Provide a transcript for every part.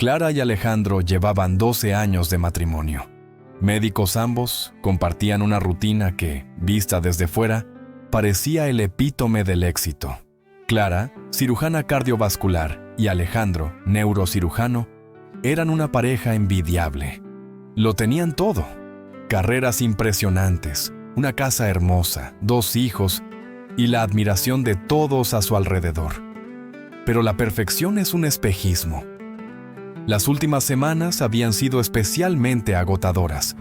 Clara y Alejandro llevaban 12 años de matrimonio. Médicos ambos, compartían una rutina que, vista desde fuera, parecía el epítome del éxito. Clara, cirujana cardiovascular, y Alejandro, neurocirujano, eran una pareja envidiable. Lo tenían todo: carreras impresionantes, una casa hermosa, 2 hijos y la admiración de todos a su alrededor. Pero la perfección es un espejismo. Las últimas semanas habían sido especialmente agotadoras.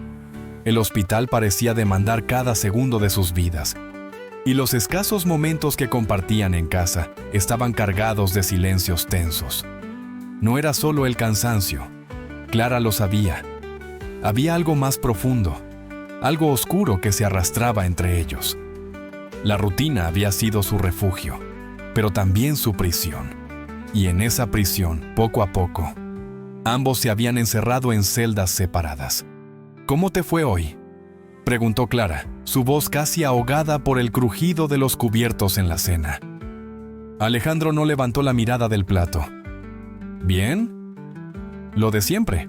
El hospital parecía demandar cada segundo de sus vidas, y los escasos momentos que compartían en casa estaban cargados de silencios tensos. No era solo el cansancio. Clara lo sabía. Había algo más profundo, algo oscuro que se arrastraba entre ellos. La rutina había sido su refugio, pero también su prisión. Y en esa prisión, poco a poco, ambos se habían encerrado en celdas separadas. «¿Cómo te fue hoy?», preguntó Clara, su voz casi ahogada por el crujido de los cubiertos en la cena. Alejandro no levantó la mirada del plato. «Bien. Lo de siempre.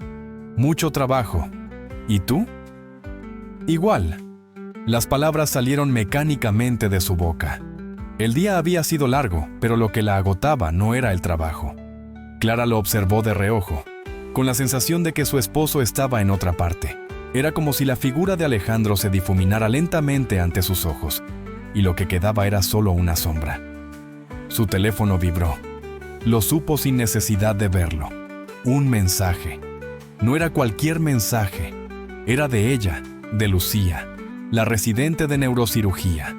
Mucho trabajo. ¿Y tú?». «Igual». Las palabras salieron mecánicamente de su boca. El día había sido largo, pero lo que la agotaba no era el trabajo. Clara lo observó de reojo, con la sensación de que su esposo estaba en otra parte. Era como si la figura de Alejandro se difuminara lentamente ante sus ojos, y lo que quedaba era solo una sombra. Su teléfono vibró. Lo supo sin necesidad de verlo. Un mensaje. No era cualquier mensaje. Era de ella, de Lucía, la residente de neurocirugía.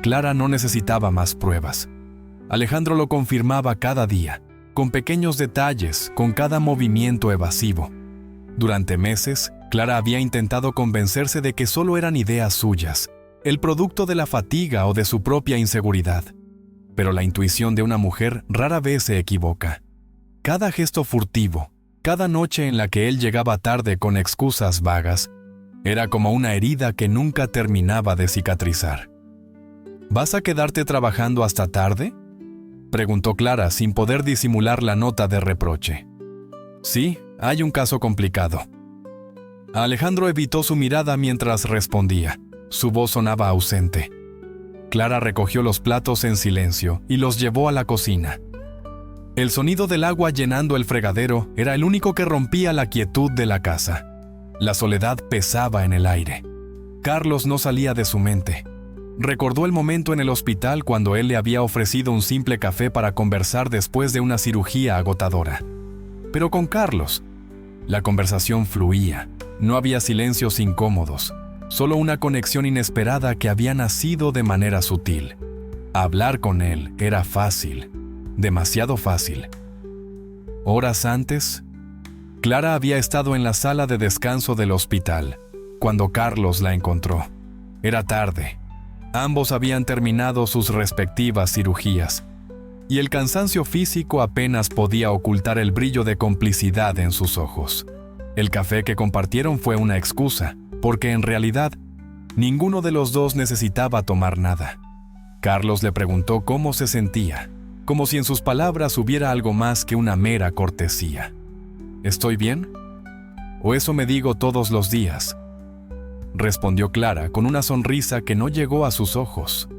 Clara no necesitaba más pruebas. Alejandro lo confirmaba cada día, con pequeños detalles, con cada movimiento evasivo. Durante meses, Clara había intentado convencerse de que solo eran ideas suyas, el producto de la fatiga o de su propia inseguridad. Pero la intuición de una mujer rara vez se equivoca. Cada gesto furtivo, cada noche en la que él llegaba tarde con excusas vagas, era como una herida que nunca terminaba de cicatrizar. «¿Vas a quedarte trabajando hasta tarde?», preguntó Clara sin poder disimular la nota de reproche. «Sí, hay un caso complicado». Alejandro evitó su mirada mientras respondía. Su voz sonaba ausente. Clara recogió los platos en silencio y los llevó a la cocina. El sonido del agua llenando el fregadero era el único que rompía la quietud de la casa. La soledad pesaba en el aire. Carlos no salía de su mente. Recordó el momento en el hospital cuando él le había ofrecido un simple café para conversar después de una cirugía agotadora. Pero con Carlos, la conversación fluía. No había silencios incómodos, solo una conexión inesperada que había nacido de manera sutil. Hablar con él era fácil, demasiado fácil. Horas antes, Clara había estado en la sala de descanso del hospital, cuando Carlos la encontró. Era tarde. Ambos habían terminado sus respectivas cirugías, y el cansancio físico apenas podía ocultar el brillo de complicidad en sus ojos. El café que compartieron fue una excusa, porque en realidad, ninguno de los dos necesitaba tomar nada. Carlos le preguntó cómo se sentía, como si en sus palabras hubiera algo más que una mera cortesía. «¿Estoy bien? ¿O eso me digo todos los días?», respondió Clara con una sonrisa que no llegó a sus ojos.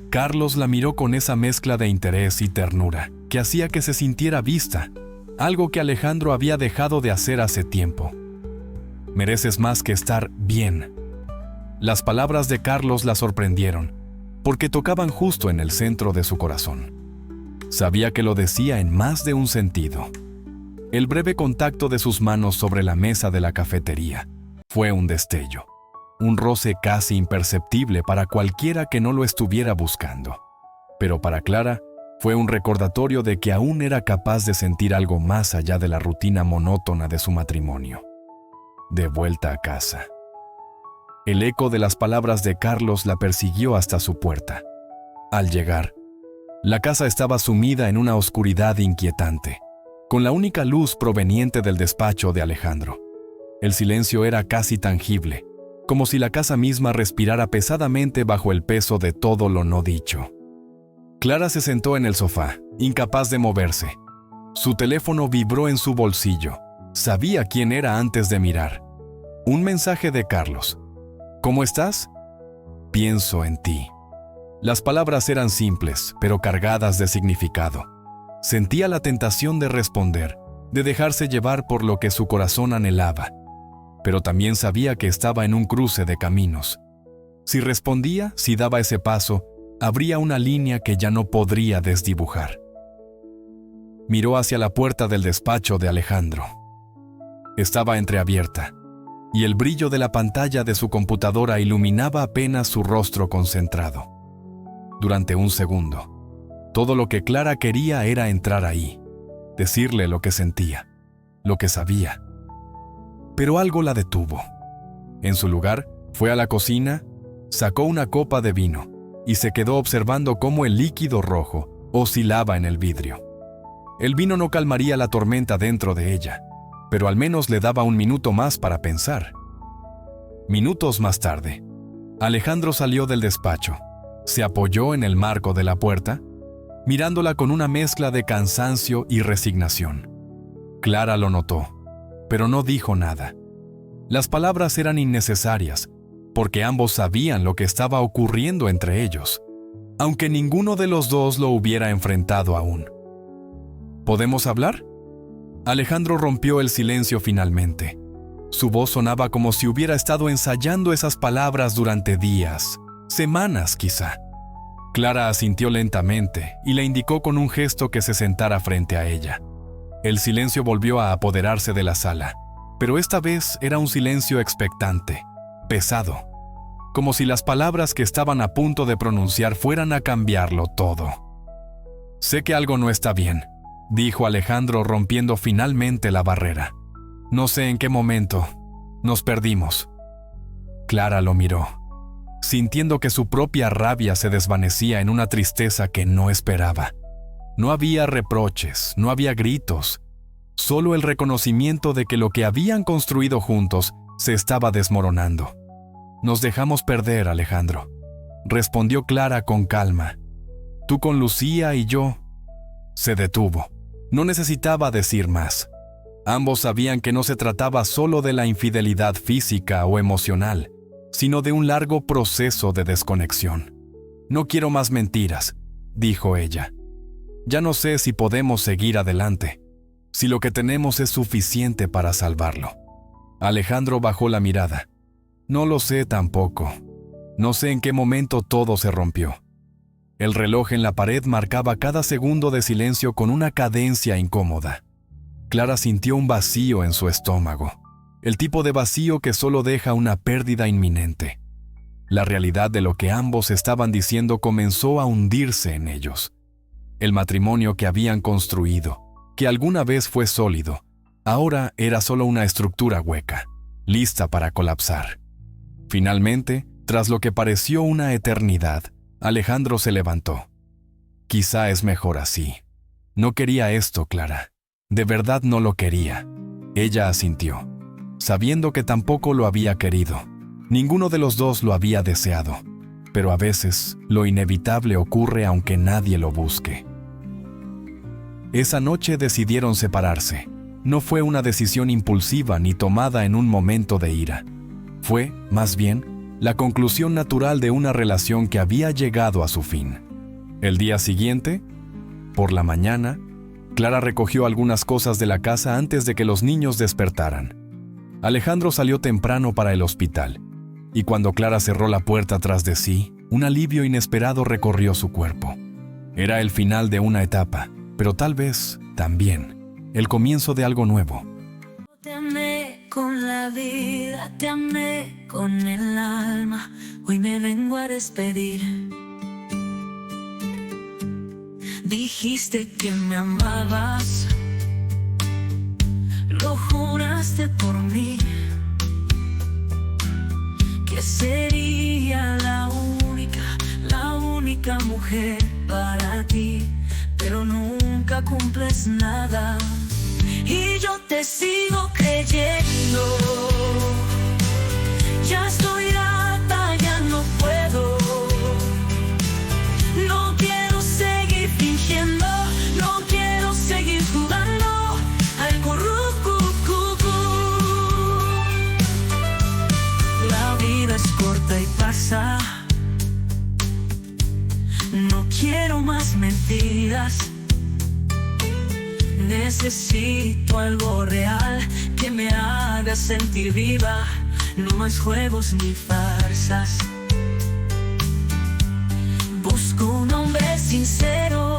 Carlos la miró con esa mezcla de interés y ternura que hacía que se sintiera vista, algo que Alejandro había dejado de hacer hace tiempo. «Mereces más que estar bien». Las palabras de Carlos la sorprendieron, porque tocaban justo en el centro de su corazón. Sabía que lo decía en más de un sentido. El breve contacto de sus manos sobre la mesa de la cafetería fue un destello. Un roce casi imperceptible para cualquiera que no lo estuviera buscando. Pero para Clara, fue un recordatorio de que aún era capaz de sentir algo más allá de la rutina monótona de su matrimonio. De vuelta a casa. El eco de las palabras de Carlos la persiguió hasta su puerta. Al llegar, la casa estaba sumida en una oscuridad inquietante, con la única luz proveniente del despacho de Alejandro. El silencio era casi tangible, como si la casa misma respirara pesadamente bajo el peso de todo lo no dicho. Clara se sentó en el sofá, incapaz de moverse. Su teléfono vibró en su bolsillo. Sabía quién era antes de mirar. Un mensaje de Carlos. ¿Cómo estás? Pienso en ti. Las palabras eran simples, pero cargadas de significado. Sentía la tentación de responder, de dejarse llevar por lo que su corazón anhelaba. Pero también sabía que estaba en un cruce de caminos. Si respondía, si daba ese paso, habría una línea que ya no podría desdibujar. Miró hacia la puerta del despacho de Alejandro. Estaba entreabierta, y el brillo de la pantalla de su computadora iluminaba apenas su rostro concentrado. Durante un segundo, todo lo que Clara quería era entrar ahí, decirle lo que sentía, lo que sabía. Pero algo la detuvo. En su lugar, fue a la cocina, sacó una copa de vino y se quedó observando cómo el líquido rojo oscilaba en el vidrio. El vino no calmaría la tormenta dentro de ella, pero al menos le daba un minuto más para pensar. Minutos más tarde, Alejandro salió del despacho, se apoyó en el marco de la puerta, mirándola con una mezcla de cansancio y resignación. Clara lo notó, pero no dijo nada. Las palabras eran innecesarias, porque ambos sabían lo que estaba ocurriendo entre ellos, aunque ninguno de los dos lo hubiera enfrentado aún. ¿Podemos hablar? Alejandro rompió el silencio finalmente. Su voz sonaba como si hubiera estado ensayando esas palabras durante días, semanas quizá. Clara asintió lentamente y le indicó con un gesto que se sentara frente a ella. El silencio volvió a apoderarse de la sala, pero esta vez era un silencio expectante, pesado, como si las palabras que estaban a punto de pronunciar fueran a cambiarlo todo. «Sé que algo no está bien», dijo Alejandro rompiendo finalmente la barrera. «No sé en qué momento. Nos perdimos». Clara lo miró, sintiendo que su propia rabia se desvanecía en una tristeza que no esperaba. No había reproches, no había gritos, solo el reconocimiento de que lo que habían construido juntos se estaba desmoronando. «Nos dejamos perder, Alejandro», respondió Clara con calma. «Tú con Lucía y yo». Se detuvo. No necesitaba decir más. Ambos sabían que no se trataba solo de la infidelidad física o emocional, sino de un largo proceso de desconexión. «No quiero más mentiras», dijo ella. «Ya no sé si podemos seguir adelante, si lo que tenemos es suficiente para salvarlo». Alejandro bajó la mirada. «No lo sé tampoco. No sé en qué momento todo se rompió». El reloj en la pared marcaba cada segundo de silencio con una cadencia incómoda. Clara sintió un vacío en su estómago, el tipo de vacío que solo deja una pérdida inminente. La realidad de lo que ambos estaban diciendo comenzó a hundirse en ellos. El matrimonio que habían construido, que alguna vez fue sólido, ahora era solo una estructura hueca, lista para colapsar. Finalmente, tras lo que pareció una eternidad, Alejandro se levantó. «Quizá es mejor así. No quería esto, Clara. De verdad no lo quería». Ella asintió, sabiendo que tampoco lo había querido. Ninguno de los dos lo había deseado. Pero a veces, lo inevitable ocurre aunque nadie lo busque. Esa noche decidieron separarse. No fue una decisión impulsiva ni tomada en un momento de ira. Fue, más bien, la conclusión natural de una relación que había llegado a su fin. El día siguiente, por la mañana, Clara recogió algunas cosas de la casa antes de que los niños despertaran. Alejandro salió temprano para el hospital, y cuando Clara cerró la puerta tras de sí, un alivio inesperado recorrió su cuerpo. Era el final de una etapa, pero tal vez, también, el comienzo de algo nuevo. Te amé con la vida, te amé con el alma, hoy me vengo a despedir. Dijiste que me amabas, lo juraste por mí, que sería la única mujer para ti, pero nunca cumples nada. Y yo te sigo creyendo. Ya estoy harta, ya no puedo. No quiero seguir fingiendo, no quiero seguir jugando. Necesito algo real que me haga sentir viva, no más juegos ni farsas. Busco un hombre sincero,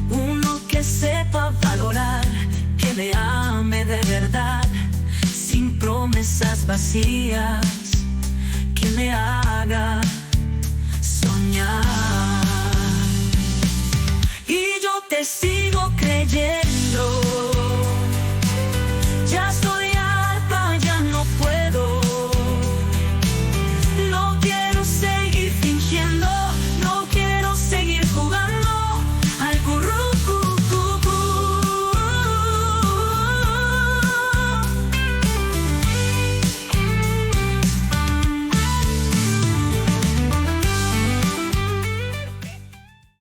uno que sepa valorar, que me ame de verdad, sin promesas vacías, que me haga soñar. Y yo te sigo creyendo.